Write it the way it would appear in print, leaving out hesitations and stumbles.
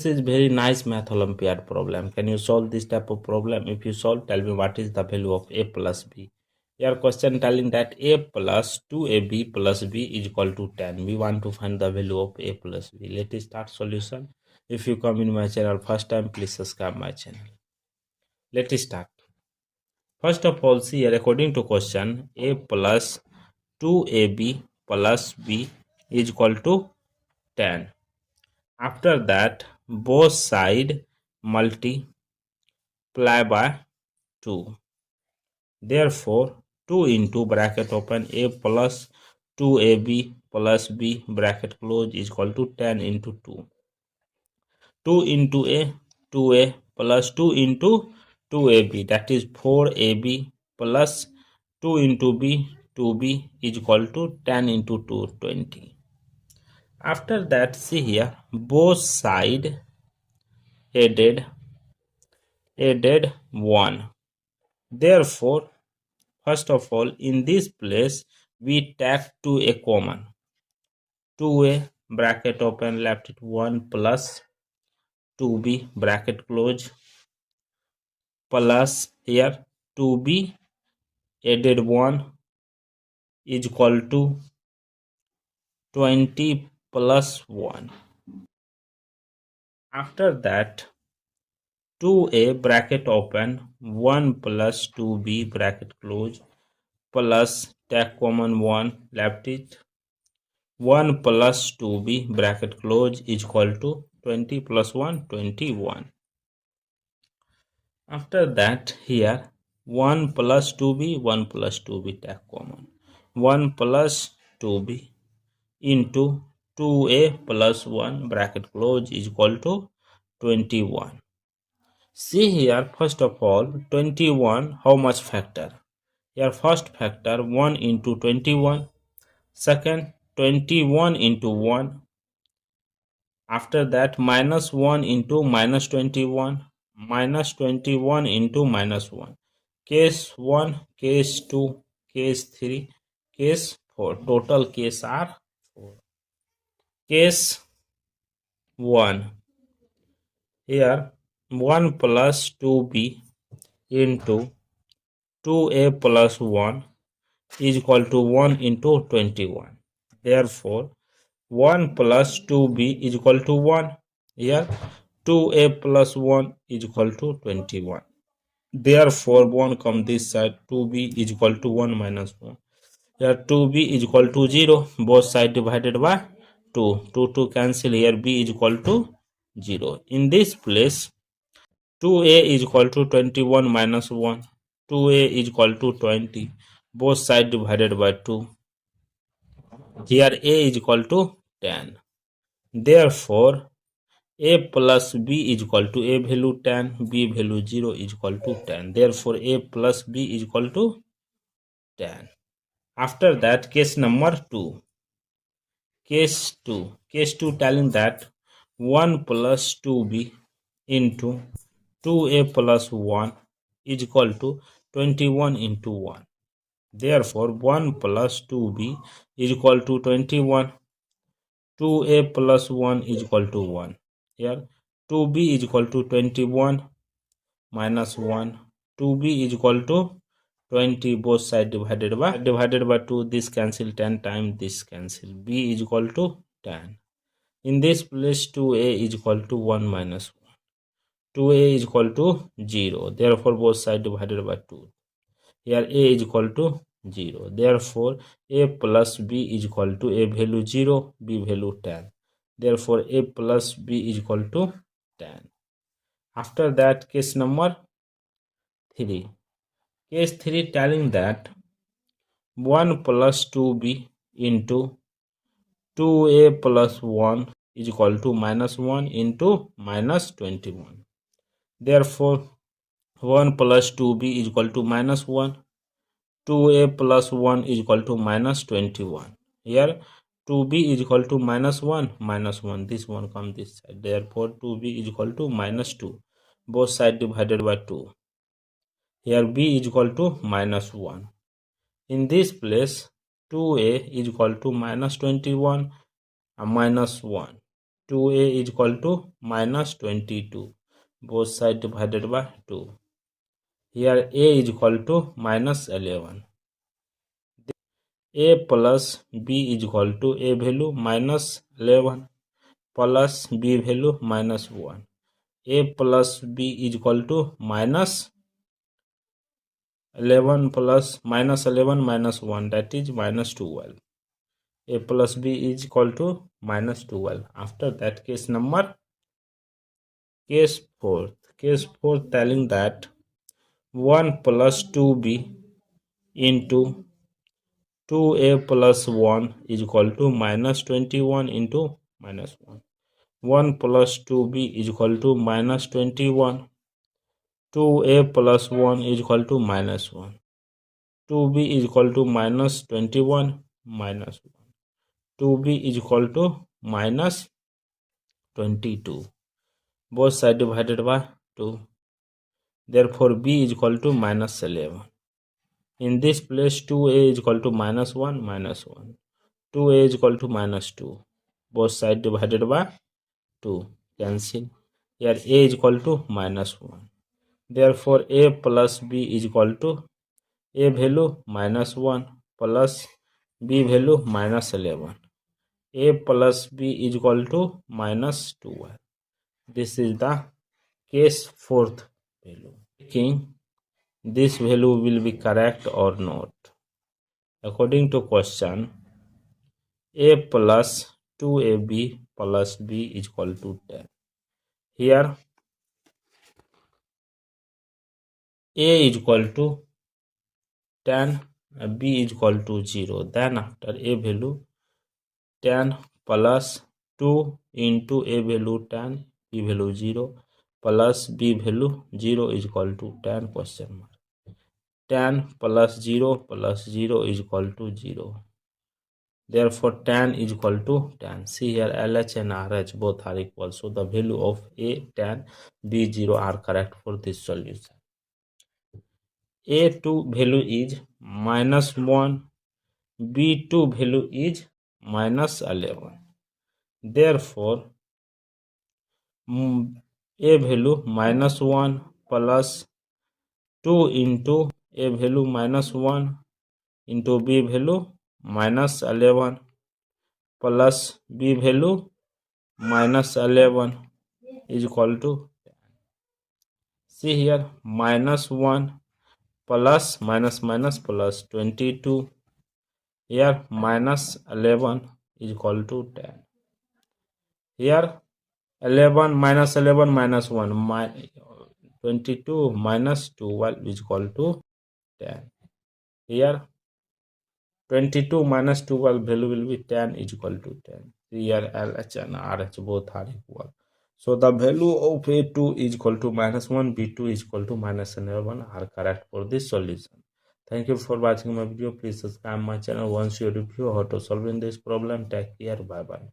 is very nice Math Olympiad problem. Can you solve this type of problem? If you solve, tell me what is the value of a plus b. Your question telling that a plus 2ab plus b is equal to 10. We want to find the value of a plus b. Let us start solution. If you come in my channel first time, please subscribe my channel. Let us start. First of all, see here, according to question, a plus 2ab plus b is equal to 10. After that, both side multiply by 2. Therefore, 2 into bracket open a plus 2ab plus b bracket close is equal to 10 into 2. 2 into a, 2a plus 2 into 2ab, that is 4ab plus 2 into b, 2b is equal to 10 into 2, 20. After that, see here, both side added 1. Therefore, first of all, in this place, we take 2a common. 2a bracket open left it 1 plus 2b bracket close plus here 2b added 1 is equal to 20 plus 1. After that, 2a bracket open 1 plus 2b bracket close plus take common 1 left it 1 plus 2b bracket close is equal to 20 plus 1 21. After that, here 1 plus 2b 1 plus 2b take common 1 plus 2b into 2a plus 1 bracket close is equal to 21. See here, first of all, 21, how much factor? Here first factor 1 into 21, second 21 into 1, after that minus 1 into minus 21, minus 21 into minus 1, case 1, case 2, case 3, case 4, total case are 4. Case 1, here 1 plus 2b into 2a plus 1 is equal to 1 into 21. Therefore, 1 plus 2b is equal to 1. Here, 2a plus 1 is equal to 21. Therefore, 1 come this side, 2b is equal to 1 minus 1. Here, 2b is equal to 0. Both sides divided by 2. 2 cancel. Here, b is equal to 0. In this place, 2a is equal to 21 minus 1. 2a is equal to 20. Both sides divided by 2. Here a is equal to 10. Therefore, a plus b is equal to a value 10, b value 0 is equal to 10. Therefore, a plus b is equal to 10. After that, case number 2. Case 2 telling that 1 plus 2b into 2a plus 1 is equal to 21 into 1. Therefore, 1 plus 2b is equal to 21. 2a plus 1 is equal to 1. Here, 2b is equal to 21 minus 1. 2b is equal to 20. Both sides divided by 2. This cancel 10 times. This cancel. b is equal to 10. In this place, 2a is equal to 1 minus 1. 2a is equal to 0. Therefore, both sides divided by 2. Here, a is equal to 0. Therefore, a plus b is equal to a value 0, b value 10. Therefore, a plus b is equal to 10. After that, case number 3. Case 3 telling that 1 plus 2b into 2a plus 1 is equal to minus 1 into minus 21. Therefore, 1 plus 2b is equal to minus 1. 2a plus 1 is equal to minus 21. Here, 2b is equal to minus 1, minus 1. This one comes this side. Therefore, 2b is equal to minus 2. Both sides divided by 2. Here, b is equal to minus 1. In this place, 2a is equal to minus 21 and minus 1. 2a is equal to minus 22. Both sides divided by 2. Here a is equal to minus 11. A plus b is equal to a value minus 11 plus b value minus 1. A plus b is equal to minus 11 plus minus 11 minus 1, that is minus 12. A plus b is equal to minus 12. After that, case 4th telling that 1 plus 2b into 2a plus 1 is equal to minus 21 into minus 1. 1 plus 2b is equal to minus 21. 2a plus 1 is equal to minus 1. 2b is equal to minus 21 minus 1. 2b is equal to minus 22. Both sides divided by 2. Therefore, b is equal to minus 11. In this place, 2a is equal to minus 1 minus 1. 2a is equal to minus 2. Both sides divided by 2. Cancel. Here a is equal to minus 1. Therefore, a plus b is equal to a value minus 1 plus b value minus 11. A plus b is equal to minus 12. This is the case 4th value. Checking this value will be correct or not. According to question, a plus 2ab plus b is equal to 10. Here a is equal to 10, b is equal to 0. Then after a value 10 plus 2 into a value 10, b value 0 plus b value 0 is equal to 10 question mark. 10 plus 0 is equal to 0. Therefore, 10 is equal to 10. See here, LH and RH both are equal. So, the value of A 10, B 0 are correct for this solution. A2 value is minus 1. B2 value is minus 11. Therefore, A value minus 1 plus 2 into A value minus 1 into B value minus 11 plus B value minus 11 is equal to 10. See here, minus 1 plus minus plus 22. Here minus 11 is equal to 10. Here 11 minus 1 22 minus 12 is equal to 10. Here 22 minus 12 value will be 10 is equal to 10. Here LH and RH both are equal. So the value of A2 is equal to minus 1, B2 is equal to minus 11 are correct for this solution. Thank you for watching my video. Please subscribe my channel once you review how to solve in this problem. Take care. Bye bye.